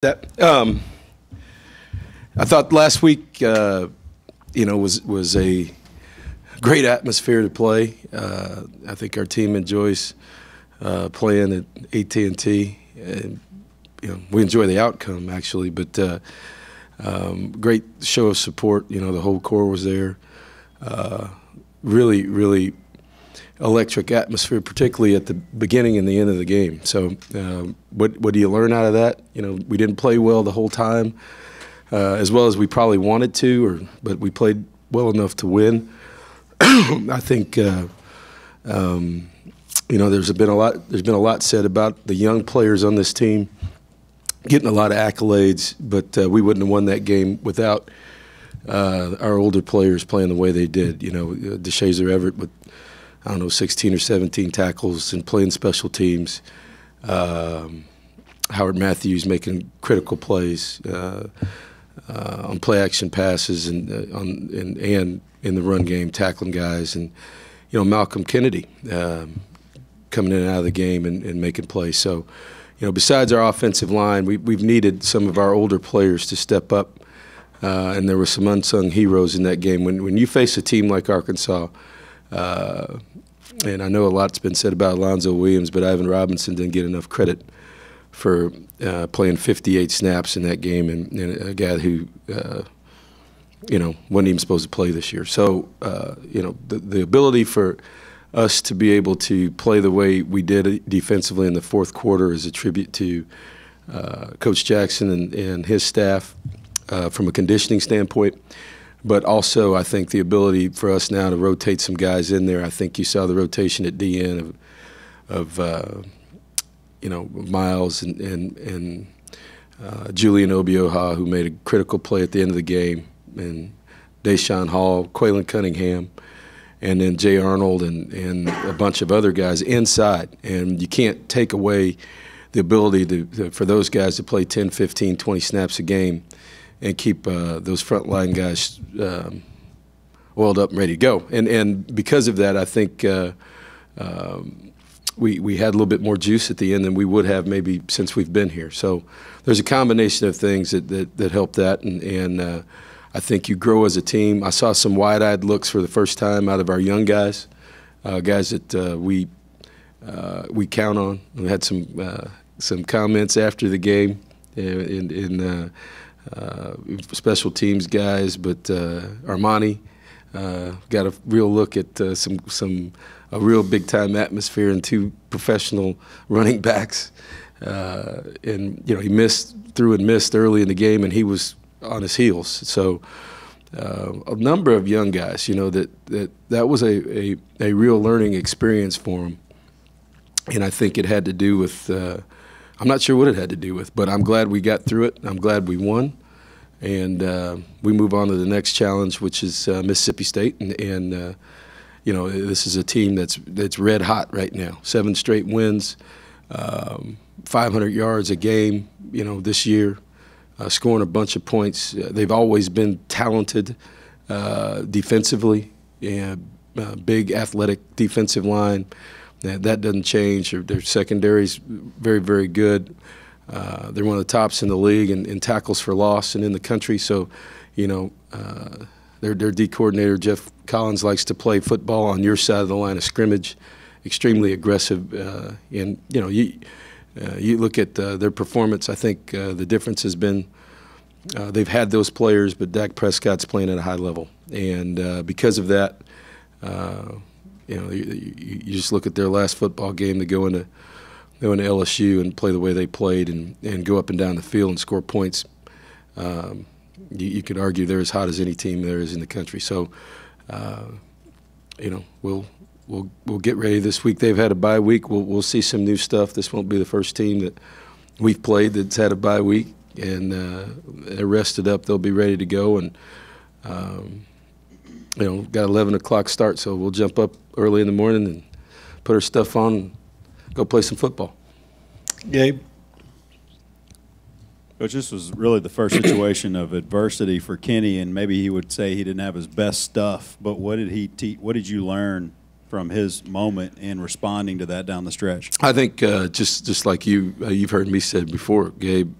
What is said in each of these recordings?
That I thought last week, was a great atmosphere to play. I think our team enjoys playing at AT&T, and we enjoy the outcome actually. But great show of support. The whole core was there. Really electric atmosphere, particularly at the beginning and the end of the game. So what do you learn out of that? We didn't play well the whole time, as well as we probably wanted to, but we played well enough to win. I think there's been a lot said about the young players on this team getting a lot of accolades, but we wouldn't have won that game without our older players playing the way they did. DeShazer Everett with 16 or 17 tackles and playing special teams. Howard Matthews making critical plays on play action passes and in the run game, tackling guys, and Malcolm Kennedy coming in and out of the game and making plays. So, besides our offensive line, we've needed some of our older players to step up, and there were some unsung heroes in that game. When you face a team like Arkansas. And I know a lot's been said about Alonzo Williams, but Ivan Robinson didn't get enough credit for playing 58 snaps in that game, and a guy who, wasn't even supposed to play this year. So, the ability for us to be able to play the way we did defensively in the fourth quarter is a tribute to Coach Jackson and his staff from a conditioning standpoint. But also, I think the ability for us now to rotate some guys in there. I think you saw the rotation at DN of Miles and Julian Obioha, who made a critical play at the end of the game, and Deshaun Hall, Quaylen Cunningham, and then Jay Arnold and a bunch of other guys inside. And you can't take away the ability for those guys to play 10, 15, 20 snaps a game and keep those frontline guys oiled up and ready to go. And because of that, I think we had a little bit more juice at the end than we would have maybe since we've been here. So there's a combination of things that help that, and I think you grow as a team. I saw some wide-eyed looks for the first time out of our young guys, guys that we count on. We had some comments after the game in special teams guys, but Armani got a real look at a real big time atmosphere and two professional running backs, and he threw and missed early in the game, and he was on his heels. So a number of young guys, that was a real learning experience for them, and I think it had to do with. I'm not sure what it had to do with, but I'm glad we got through it. I'm glad we won, and we move on to the next challenge, which is Mississippi State. And this is a team that's red hot right now. 7 straight wins, 500 yards a game. This year, scoring a bunch of points. They've always been talented defensively, and big athletic defensive line. That doesn't change. Their secondary's very, very good. They're one of the tops in the league in tackles for loss and in the country. So, their D coordinator, Jeff Collins, likes to play football on your side of the line of scrimmage, extremely aggressive. And, you look at their performance, I think the difference has been they've had those players, but Dak Prescott's playing at a high level. And because of that, you just look at their last football game to go into LSU and play the way they played and go up and down the field and score points. You could argue they're as hot as any team there is in the country. So, we'll get ready this week. They've had a bye week. We'll see some new stuff. This won't be the first team that we've played that's had a bye week, and they're rested up. They'll be ready to go, and got 11 o'clock start, so we'll jump up early in the morning and put our stuff on and go play some football. Gabe? Coach, this was really the first situation of adversity for Kenny, and maybe he would say he didn't have his best stuff, but what did you learn from his moment in responding to that down the stretch? I think just like you've heard me say before, Gabe.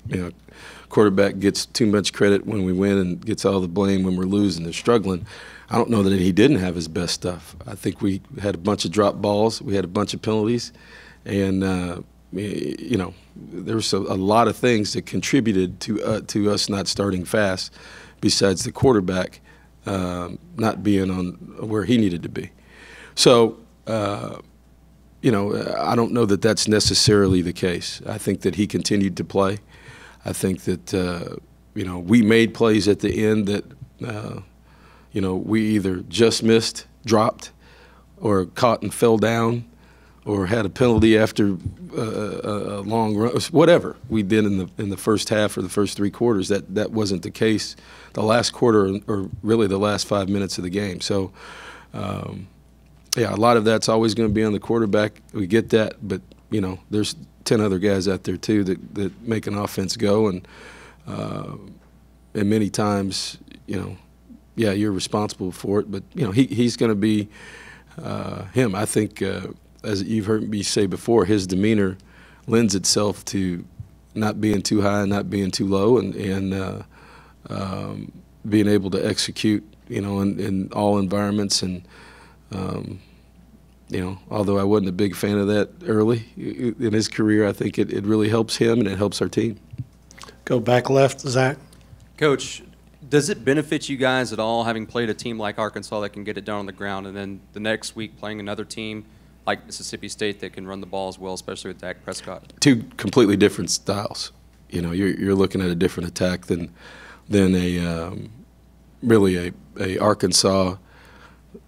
Quarterback gets too much credit when we win and gets all the blame when we're losing. They're struggling. I don't know that he didn't have his best stuff. I think we had a bunch of drop balls. We had a bunch of penalties, and there was a lot of things that contributed to us not starting fast, besides the quarterback not being on where he needed to be. So, I don't know that that's necessarily the case. I think that he continued to play. I think that, we made plays at the end that, we either just missed, dropped, or caught and fell down, or had a penalty after a long run, whatever we did in the first half or the first three quarters. That wasn't the case the last quarter or really the last 5 minutes of the game. So, a lot of that's always going to be on the quarterback. We get that, but there's 10 other guys out there too that make an offense go, and many times, you're responsible for it. But he's going to be him. I think, as you've heard me say before, his demeanor lends itself to not being too high and not being too low, and being able to execute, in all environments. And although I wasn't a big fan of that early in his career, I think it really helps him and it helps our team. Go back left, Zach. Coach, does it benefit you guys at all having played a team like Arkansas that can get it done on the ground, and then the next week playing another team like Mississippi State that can run the ball as well, especially with Dak Prescott? Two completely different styles. You're looking at a different attack than really a Arkansas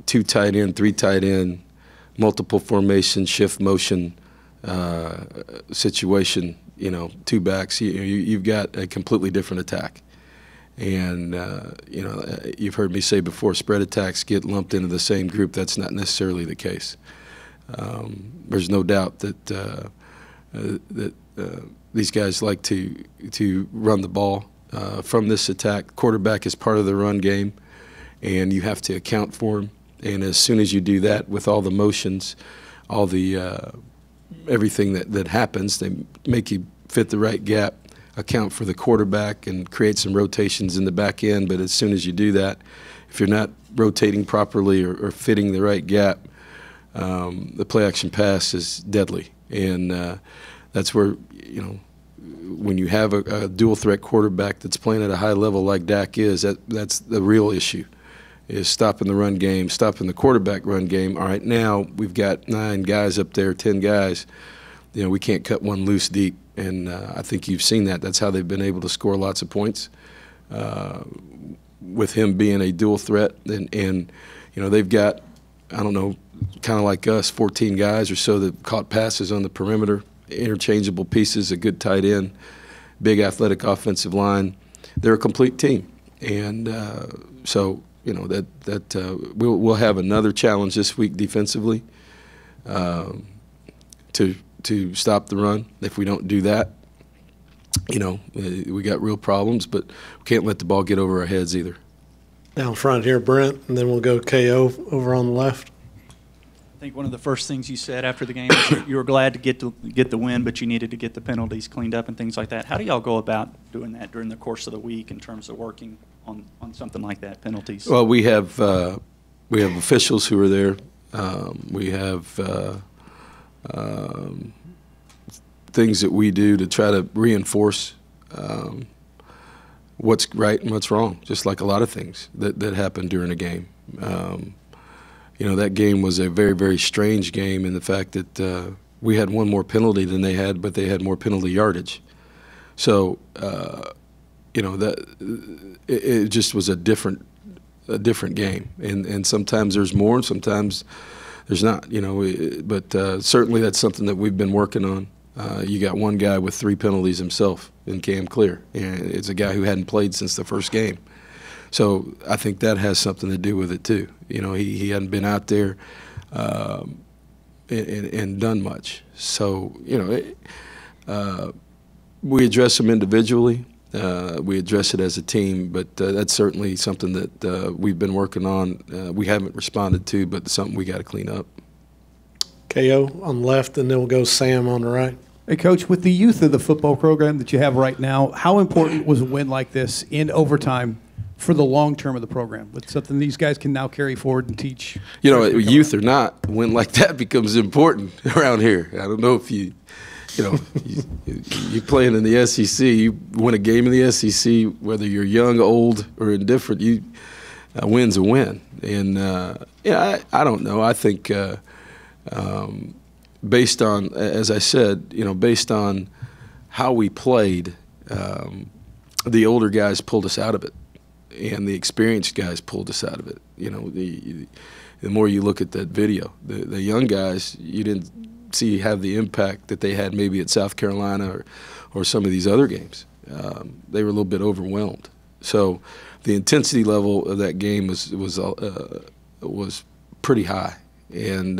2 tight end, 3 tight end, multiple formation, shift motion situation. 2 backs. You've got a completely different attack. And, you've heard me say before, spread attacks get lumped into the same group. That's not necessarily the case. There's no doubt that these guys like to run the ball from this attack. Quarterback is part of the run game, and you have to account for him. And as soon as you do that, with all the motions, all the everything that happens, they make you fit the right gap, account for the quarterback, and create some rotations in the back end. But as soon as you do that, if you're not rotating properly or fitting the right gap, the play-action pass is deadly. And that's where, when you have a dual-threat quarterback that's playing at a high level like Dak is, that's the real issue, is stopping the run game, stopping the quarterback run game. All right, now we've got 9 guys up there, 10 guys. We can't cut one loose deep. And I think you've seen that. That's how they've been able to score lots of points with him being a dual threat. And they've got, I don't know, kind of like us, 14 guys or so that caught passes on the perimeter, interchangeable pieces, a good tight end, big athletic offensive line. They're a complete team. And so, we'll have another challenge this week defensively to stop the run. If we don't do that, we got real problems, but we can't let the ball get over our heads either. Down front here, Brent, and then we'll go KO over on the left. I think one of the first things you said after the game was you were glad to get the win, but you needed to get the penalties cleaned up and things like that. How do y'all go about doing that during the course of the week in terms of working on something like that, penalties? Well, we have officials who are there. We have things that we do to try to reinforce what's right and what's wrong, just like a lot of things that happen during a game. That game was a very, very strange game in the fact that we had one more penalty than they had, but they had more penalty yardage. So, it just was a different game. And sometimes there's more, and sometimes there's not. But certainly that's something that we've been working on. You got one guy with 3 penalties himself in Cam Clear, and it's a guy who hadn't played since the first game. So I think that has something to do with it too. He hadn't been out there and done much. So we address them individually. We address it as a team, but that's certainly something that we've been working on. We haven't responded to, but something we got to clean up. KO on the left, and then we'll go Sam on the right. Hey, Coach, with the youth of the football program that you have right now, how important was a win like this in overtime for the long term of the program? With something these guys can now carry forward and teach. You know, youth or not, a win like that becomes important around here. I don't know if you playing in the SEC, you win a game in the SEC, whether you're young, old, or indifferent, a win's a win. And I don't know. I think based on, as I said, based on how we played, the older guys pulled us out of it, and the experienced guys pulled us out of it. The more you look at that video, the young guys, you didn't see have the impact that they had maybe at South Carolina or some of these other games. They were a little bit overwhelmed. So the intensity level of that game was pretty high, and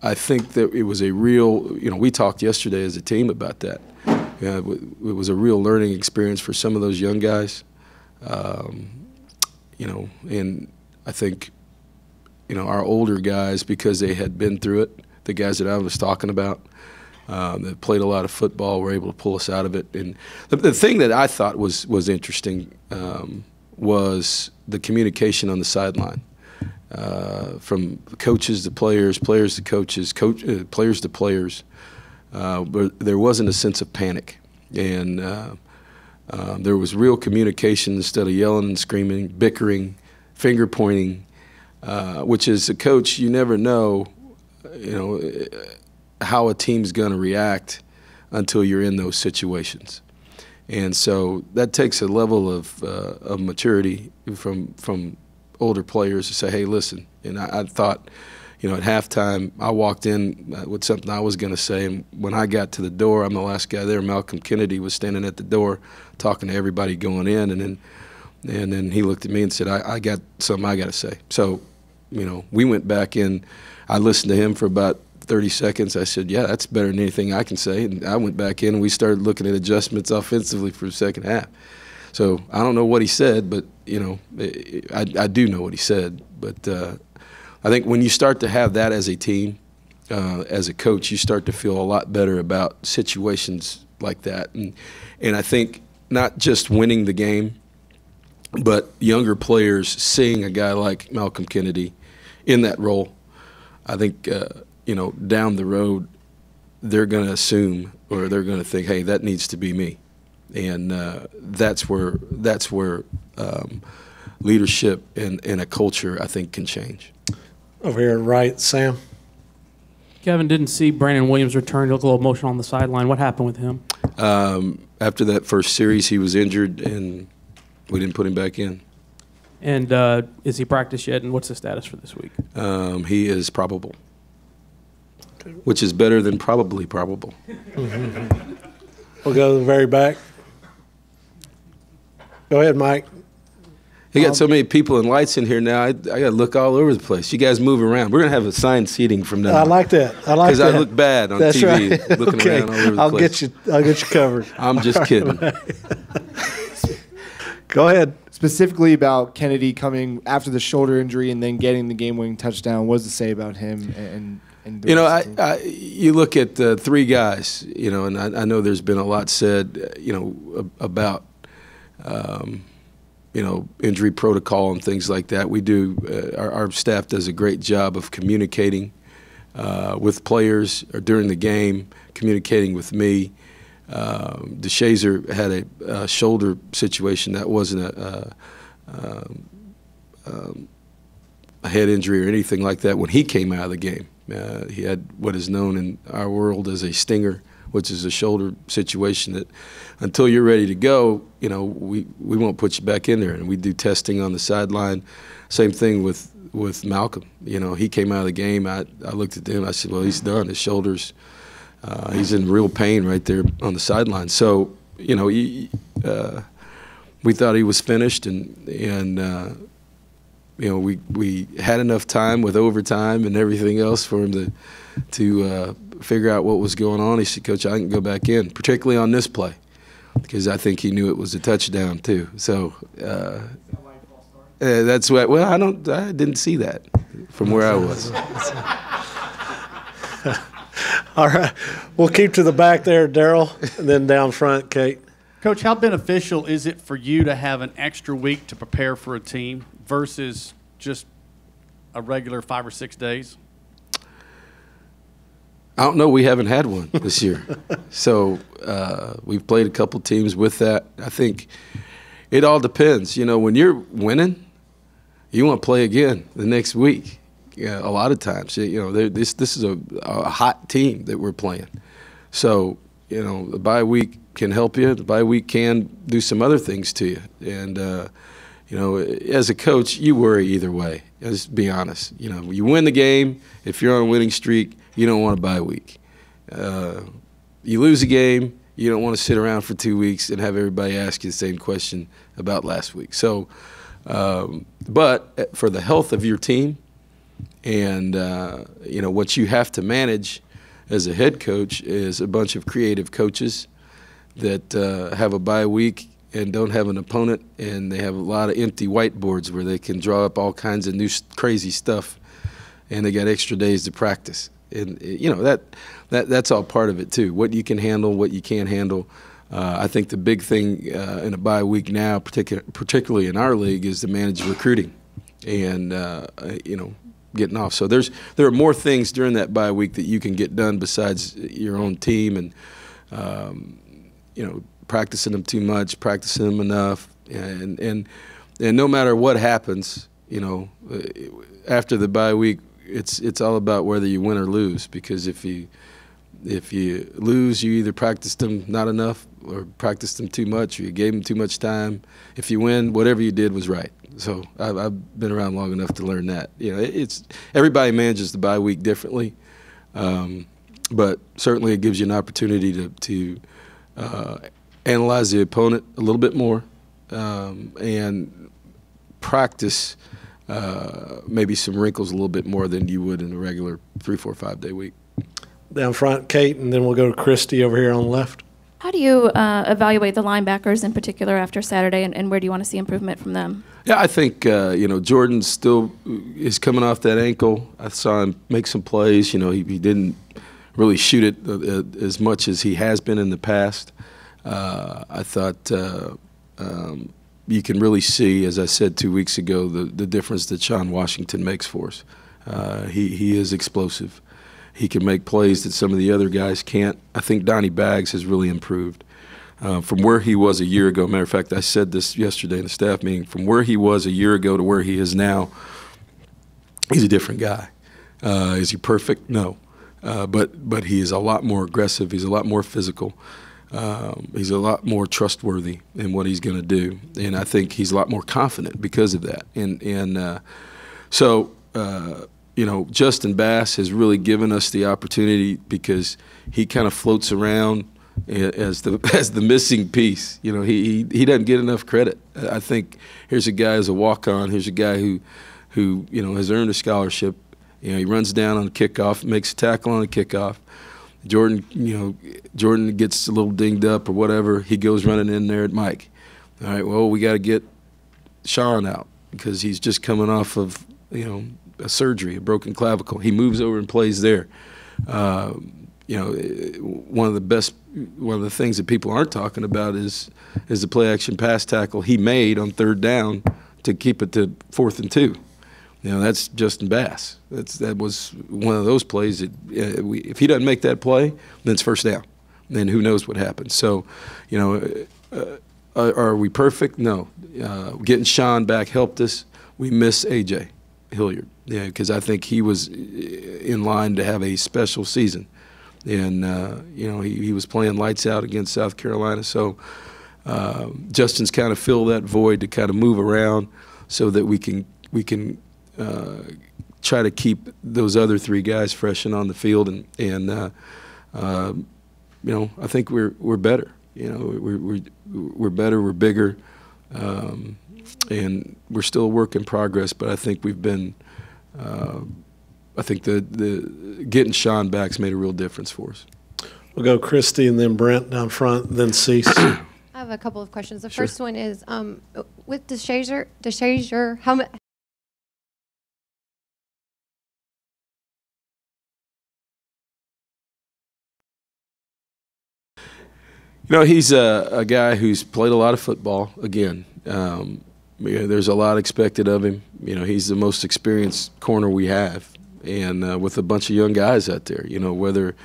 I think that it was a real. We talked yesterday as a team about that. It was a real learning experience for some of those young guys. And I think, our older guys, because they had been through it, the guys that I was talking about, that played a lot of football, were able to pull us out of it. And the thing that I thought was interesting was the communication on the sideline, from coaches to players, players to coaches, players to players. But there wasn't a sense of panic, and there was real communication instead of yelling and screaming, bickering, finger pointing. Which is a coach, you never know, how a team's going to react until you're in those situations, and so that takes a level of maturity from older players to say, hey, listen. And I thought, at halftime, I walked in with something I was going to say, and when I got to the door, I'm the last guy there. Malcolm Kennedy was standing at the door talking to everybody going in, and then he looked at me and said, I got something I got to say. So, we went back in. I listened to him for about 30 seconds. I said, yeah, that's better than anything I can say. And I went back in, and we started looking at adjustments offensively for the second half. So I don't know what he said, but, I do know what he said. But I think when you start to have that as a team, as a coach, you start to feel a lot better about situations like that. And I think not just winning the game, but younger players seeing a guy like Malcolm Kennedy in that role, I think, down the road, they're going to assume, or they're going to think, hey, that needs to be me. And that's where leadership and a culture, I think, can change. Over here, right, Sam. Kevin, didn't see Brandon Williams return. He looked a little emotional on the sideline. What happened with him? After that first series, he was injured, and we didn't put him back in. And is he practiced yet, and what's the status for this week? He is probable, which is better than probably probable. We'll go to the very back. Go ahead, Mike. You got so many people and lights in here now. I got to look all over the place. You guys move around. We're going to have assigned seating from now on. I like that. Because I look bad on That's TV right. looking Okay. around all over the place. I'll get you covered. I'm just kidding. Go ahead. Specifically about Kennedy coming after the shoulder injury and then getting the game-winning touchdown. What does it say about him and you look at the three guys, and I know there's been a lot said, about, injury protocol and things like that. We do, our staff does a great job of communicating with players or during the game, communicating with me. DeShazer had a shoulder situation that wasn't a head injury or anything like that when he came out of the game. He had what is known in our world as a stinger, which is a shoulder situation that until you're ready to go, we won't put you back in there. And we do testing on the sideline. Same thing with Malcolm. He came out of the game. I looked at him. I said, well, he's done. His shoulders, he's in real pain right there on the sideline. So, we thought he was finished, and we had enough time with overtime and everything else for him to figure out what was going on. He said, Coach, I can go back in, particularly on this play, because I think he knew it was a touchdown too. So that's what. Well, I didn't see that. from where I was. All right. We'll keep to the back there, Daryl, and then down front, Kate. Coach, how beneficial is it for you to have an extra week to prepare for a team versus just a regular 5 or 6 days? I don't know. We haven't had one this year. So we've played a couple teams with that. I think it all depends. You know, when you're winning, you want to play again the next week. Yeah, a lot of times, you know, this is a hot team that we're playing. So, you know, the bye week can help you. The bye week can do some other things to you. And, you know, as a coach, you worry either way. Let's be honest. You know, you win the game. If you're on a winning streak, you don't want a bye week. You lose a game, you don't want to sit around for 2 weeks and have everybody ask you the same question about last week. So, but for the health of your team and, you know, what you have to manage as a head coach is a bunch of creative coaches that have a bye week and don't have an opponent, and they have a lot of empty whiteboards where they can draw up all kinds of new crazy stuff, and they got extra days to practice. And you know that's all part of it too. What you can handle, what you can't handle. I think the big thing in a bye week now, particularly in our league, is to manage recruiting and you know, getting off. So there are more things during that bye week that you can get done besides your own team and you know, practicing them too much, practicing them enough, and no matter what happens, you know, after the bye week. It's all about whether you win or lose, because if you lose, you either practiced them not enough or practiced them too much, or you gave them too much time. If you win, whatever you did was right. So I've been around long enough to learn that. You know, it's everybody manages the bye week differently, but certainly it gives you an opportunity to analyze the opponent a little bit more and practice. Maybe some wrinkles a little bit more than you would in a regular 3, 4, 5 day week. Down front, Kate, and then we'll go to Christy over here on the left. How do you evaluate the linebackers in particular after Saturday, and where do you want to see improvement from them? Yeah, I think, you know, Jordan still is coming off that ankle. I saw him make some plays. You know, he didn't really shoot it as much as he has been in the past. I thought you can really see, as I said 2 weeks ago, the difference that Deshaun Washington makes for us. He is explosive. He can make plays that some of the other guys can't. I think Donnie Baggs has really improved from where he was a year ago. Matter of fact, I said this yesterday in the staff meeting. From where he was a year ago to where he is now, he's a different guy. Is he perfect? No. But he is a lot more aggressive. He's a lot more physical. He's a lot more trustworthy in what he's going to do, and I think he's a lot more confident because of that. And so, you know, Justin Bass has really given us the opportunity because he kind of floats around as the missing piece. You know, he doesn't get enough credit. I think here's a guy as a walk-on. Here's a guy who you know, has earned a scholarship. You know, he runs down on the kickoff, makes a tackle on the kickoff. Jordan gets a little dinged up or whatever. He goes running in there at Mike. All right, well, we got to get Sean out because he's just coming off of, you know, a surgery, a broken clavicle. He moves over and plays there. You know, one of the things that people aren't talking about is the play-action pass tackle he made on 3rd down to keep it to 4th and 2. You know, that's Justin Bass. That was one of those plays that if he doesn't make that play, then it's 1st down. Then who knows what happens. So, you know, are we perfect? No. Getting Sean back helped us. We miss A.J. Hilliard, yeah, because I think he was in line to have a special season. And, you know, he was playing lights out against South Carolina. So Justin's kind of filled that void to kind of move around so that we can try to keep those other 3 guys fresh and on the field, and you know, I think we're better. You know, we're better, we're bigger, and we're still a work in progress. But I think we've been. I think the getting Sean back's made a real difference for us. We'll go Christy and then Brent down front, then Cease. I have a couple of questions. The first one is with DeShazier, how No, he's a guy who's played a lot of football. Again, there's a lot expected of him. He's the most experienced corner we have, and with a bunch of young guys out there. Whether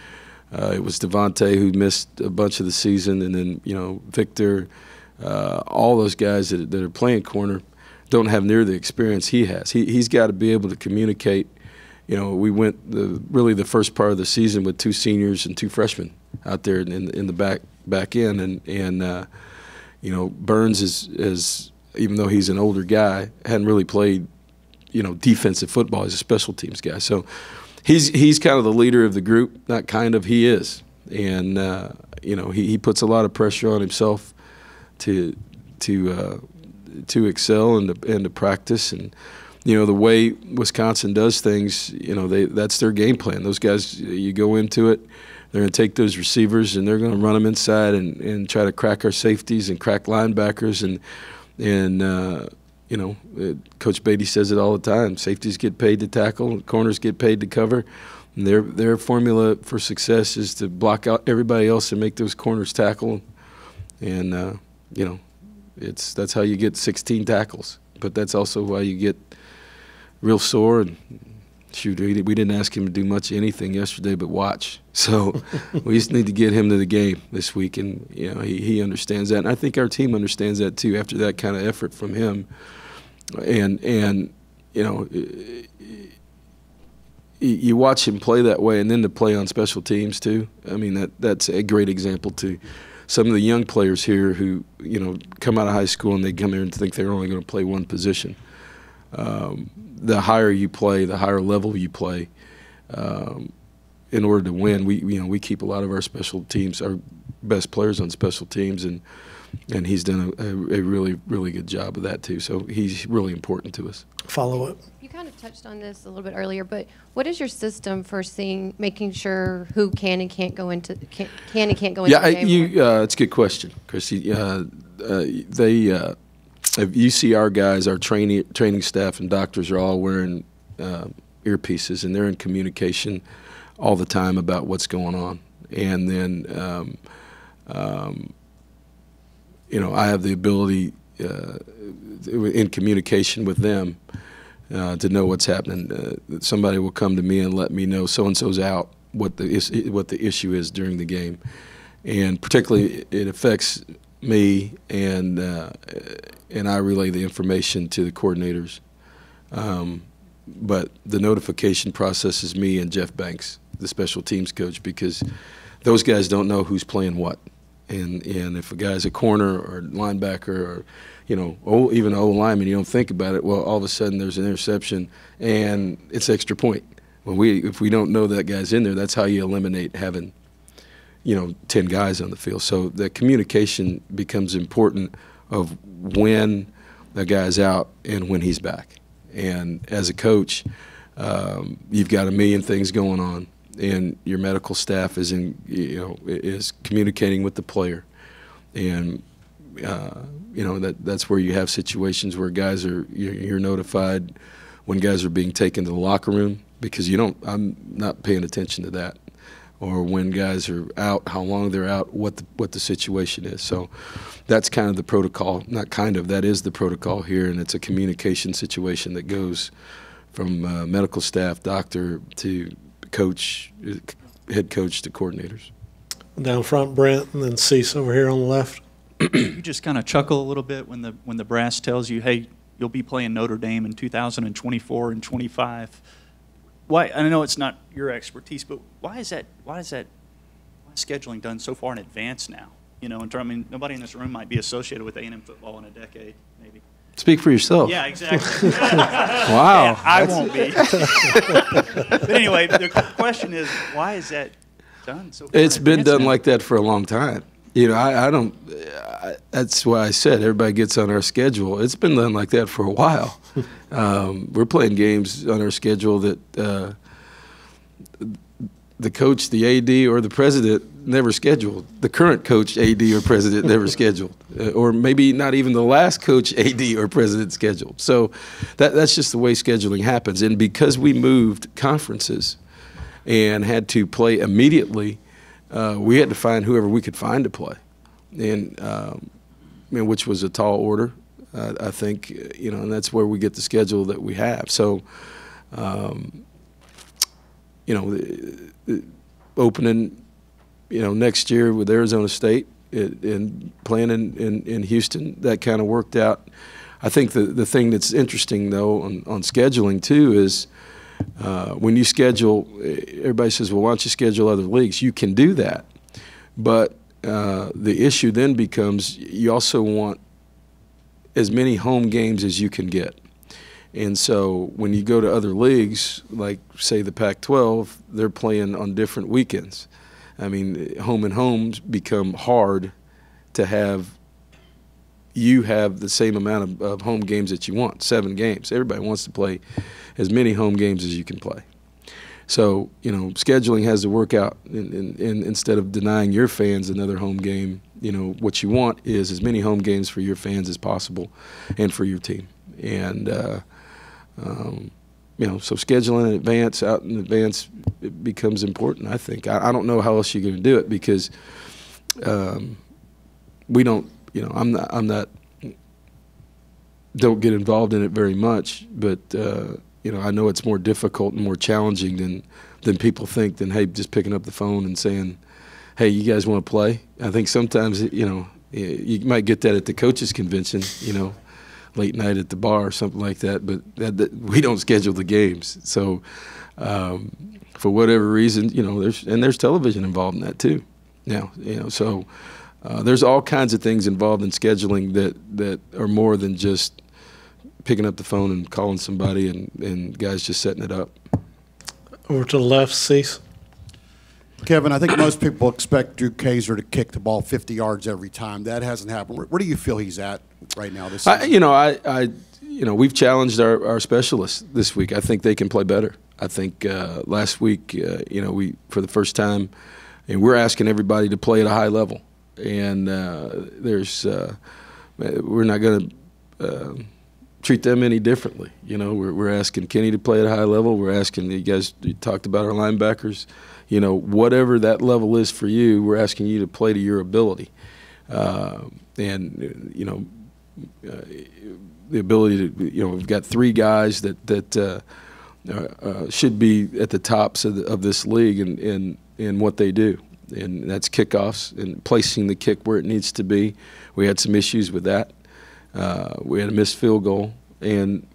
it was Devontae who missed a bunch of the season, and then Victor, all those guys that are playing corner don't have near the experience he has. He's got to be able to communicate. We went really the first part of the season with 2 seniors and 2 freshmen out there in the back end, and Burns is even though he's an older guy, hadn't really played defensive football. He's a special teams guy, so he's kind of the leader of the group. Not kind of, he is, and he puts a lot of pressure on himself to excel and to practice. And the way Wisconsin does things, that's their game plan. Those guys, you go into it, they're going to take those receivers and they're going to run them inside and try to crack our safeties and crack linebackers. And Coach Beatty says it all the time. Safeties get paid to tackle, corners get paid to cover. And their formula for success is to block out everybody else and make those corners tackle. And that's how you get 16 tackles. But that's also why you get real sore. And shoot, we didn't ask him to do much of anything yesterday but watch. So we just need to get him to the game this week, and he understands that. And I think our team understands that too after that kind of effort from him. And you watch him play that way, and then to play on special teams too. I mean, that's a great example to some of the young players here who come out of high school and they come here and think they're only going to play one position. The higher you play, the higher level you play. In order to win, we keep a lot of our special teams, our best players on special teams, and he's done a really, really good job of that too. So he's really important to us. Follow up. You kind of touched on this a little bit earlier, but what is your system for making sure who can and can't go into the game? It's a good question, Chrissy. If you see our guys, our training staff and doctors are all wearing earpieces, and they're in communication all the time about what's going on. And then, I have the ability in communication with them to know what's happening. Somebody will come to me and let me know so-and-so's out, what the issue is during the game. And particularly it affects me, and I relay the information to the coordinators. But the notification process is me and Jeff Banks, the special teams coach, because those guys don't know who's playing what. And if a guy's a corner or linebacker or even an O-lineman, you don't think about it. Well, all of a sudden there's an interception and it's extra point. Well, if we don't know that guy's in there, that's how you eliminate having 10 guys on the field. So the communication becomes important of when the guy's out and when he's back. And as a coach, you've got a million things going on, and your medical staff is is communicating with the player, and that's where you have situations where guys you're notified when guys are being taken to the locker room because I'm not paying attention to that, or when guys are out, how long they're out, what the situation is. So that's kind of the protocol. Not kind of, that is the protocol here, and it's a communication situation that goes from medical staff, doctor, to coach, head coach, to coordinators. Down front, Brent, and then Cease over here on the left. You just kind of chuckle a little bit when the brass tells you, hey, you'll be playing Notre Dame in 2024 and 25. Why? I know it's not your expertise, but why is scheduling done so far in advance now? Nobody in this room might be associated with A&M football in a decade, maybe. Speak for yourself. Yeah, exactly. Wow. Yeah, I won't be. But anyway, the question is, why is that done so far? It's been done like that for a long time. I don't. That's why I said everybody gets on our schedule. It's been done like that for a while. We're playing games on our schedule that the coach, the AD, or the president never scheduled. The current coach, AD, or president never scheduled, or maybe not even the last coach, AD, or president scheduled. So that's just the way scheduling happens. And because we moved conferences and had to play immediately, we had to find whoever we could find to play. and which was a tall order. I think, and that's where we get the schedule that we have. So, opening, next year with Arizona State and playing in Houston, that kind of worked out. I think the thing that's interesting, though, on scheduling, too, is when you schedule, everybody says, well, why don't you schedule other leagues? You can do that. But the issue then becomes you also want as many home games as you can get. And so when you go to other leagues, like, say, the Pac-12, they're playing on different weekends. I mean, home and homes become hard to have. You have the same amount of home games that you want, 7 games. Everybody wants to play as many home games as you can play. So, scheduling has to work out, and instead of denying your fans another home game, what you want is as many home games for your fans as possible and for your team. And, so scheduling out in advance, it becomes important, I think. I don't know how else you're going to do it because we don't, I'm not, don't get involved in it very much, but, I know it's more difficult and more challenging than people think than, hey, just picking up the phone and saying, hey, you guys want to play? I think sometimes, you might get that at the coaches' convention, late night at the bar or something like that, but we don't schedule the games. So for whatever reason, there's television involved in that too now, so there's all kinds of things involved in scheduling that are more than just picking up the phone and calling somebody and guys just setting it up. Over to the left, Cease. Kevin, I think most people expect Drew Kaiser to kick the ball 50 yards every time. That hasn't happened. Where do you feel he's at right now this season? We've challenged our specialists this week. I think they can play better. I think last week, we for the first time, and we're asking everybody to play at a high level. And we're not going to treat them any differently. We're asking Kenny to play at a high level. We're asking you talked about our linebackers. Whatever that level is for you, we're asking you to play to your ability. The ability to, we've got 3 guys that should be at the tops of this league in what they do. And that's kickoffs and placing the kick where it needs to be. We had some issues with that. We had a missed field goal, and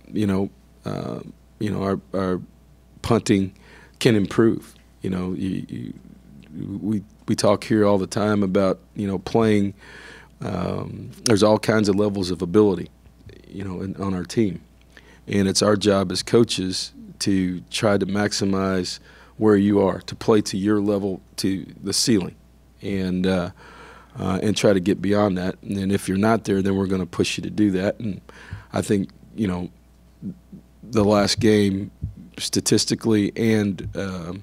our punting can improve. We talk here all the time about playing. There's all kinds of levels of ability, on our team, and it's our job as coaches to try to maximize where you are, to play to your level, to the ceiling, and try to get beyond that. And then if you're not there, then we're going to push you to do that. And I think, the last game statistically and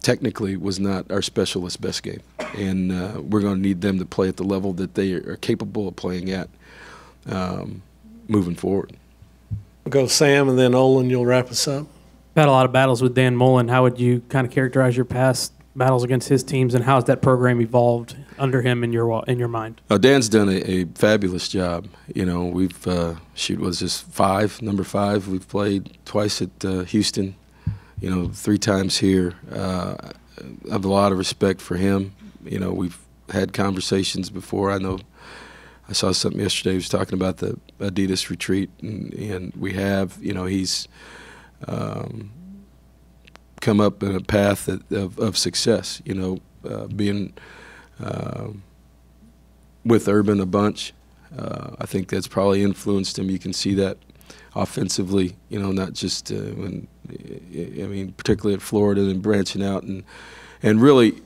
technically was not our specialist best game. And we're going to need them to play at the level that they are capable of playing at moving forward. We'll go Sam, and then Olin, you'll wrap us up. Had a lot of battles with Dan Mullen. How would you kind of characterize your past battles against his teams, and how has that program evolved under him in your mind? Dan's done a fabulous job. We've was this number 5. We've played twice at Houston, 3 times here. I have a lot of respect for him. We've had conversations before. I know I saw something yesterday. He was talking about the Adidas retreat, and we have, he's come up in a path of success, being with Urban a bunch. I think that's probably influenced him. You can see that offensively, not just particularly at Florida and branching out, and really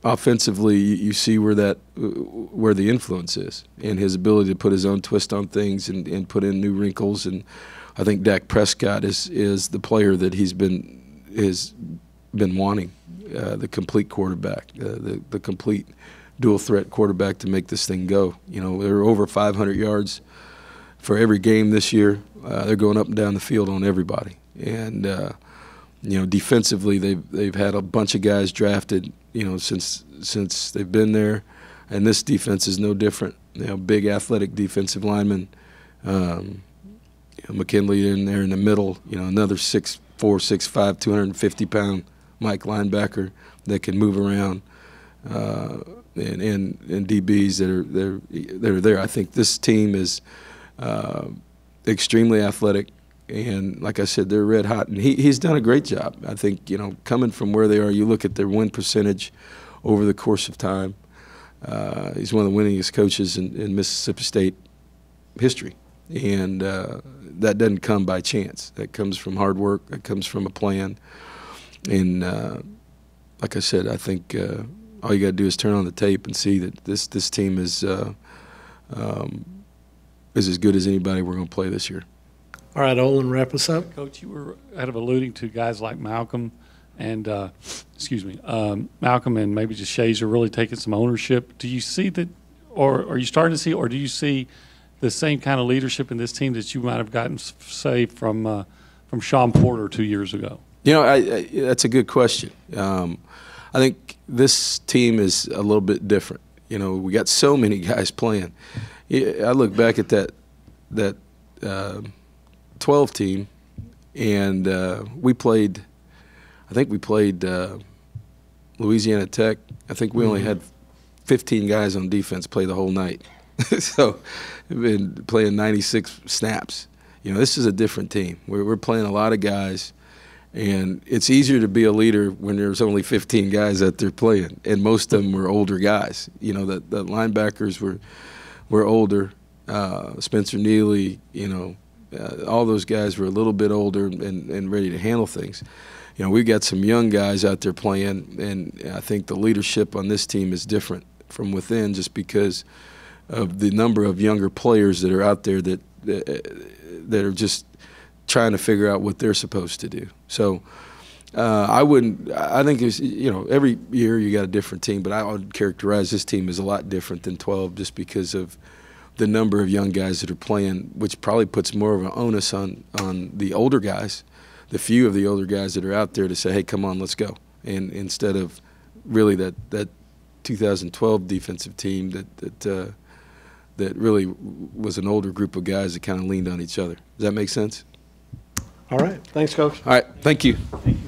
offensively you see where the influence is, and his ability to put his own twist on things and put in new wrinkles. And I think Dak Prescott is the player that has been wanting, the complete quarterback, the complete dual threat quarterback to make this thing go. They're over 500 yards for every game this year. They're going up and down the field on everybody, and defensively they've had a bunch of guys drafted, since they've been there. and this defense is no different. Big athletic defensive lineman, McKinley in there in the middle. Another 6'4", 6'5", 250-pound Mike linebacker that can move around, and DBs that are there. I think this team is extremely athletic, and like I said, they're red hot. And he's done a great job. I think coming from where they are, you look at their win percentage over the course of time. He's one of the winningest coaches in Mississippi State history, and that doesn't come by chance. That comes from hard work. That comes from a plan. And like I said, I think all you got to do is turn on the tape and see that this team is as good as anybody we're going to play this year. All right, Olin, wrap us up. Coach, you were kind of alluding to guys like Malcolm and Malcolm and maybe just Shazer really taking some ownership. Do you see that, or are you starting to see, or do you see the same kind of leadership in this team that you might have gotten, say, from Sean Porter 2 years ago? That's a good question. I think this team is a little bit different. We got so many guys playing. I look back at that 12 team, and we played. I think we played Louisiana Tech. I think we only had 15 guys on defense play the whole night. So we've been playing 96 snaps. This is a different team. We're playing a lot of guys, and it's easier to be a leader when there's only 15 guys that they're playing, and most of them were older guys. The linebackers were older. Spencer Neely, all those guys were a little bit older and ready to handle things. We've got some young guys out there playing, and I think the leadership on this team is different from within just because of the number of younger players that are out there that are just trying to figure out what they're supposed to do. So I think it's, every year you got a different team, but I would characterize this team as a lot different than 12 just because of the number of young guys that are playing, which probably puts more of an onus on the older guys, the few of the older guys that are out there to say, hey, come on, let's go. And instead of really that 2012 defensive team that really was an older group of guys that kind of leaned on each other. Does that make sense? All right. Thanks, Coach. All right. Thank you. Thank you.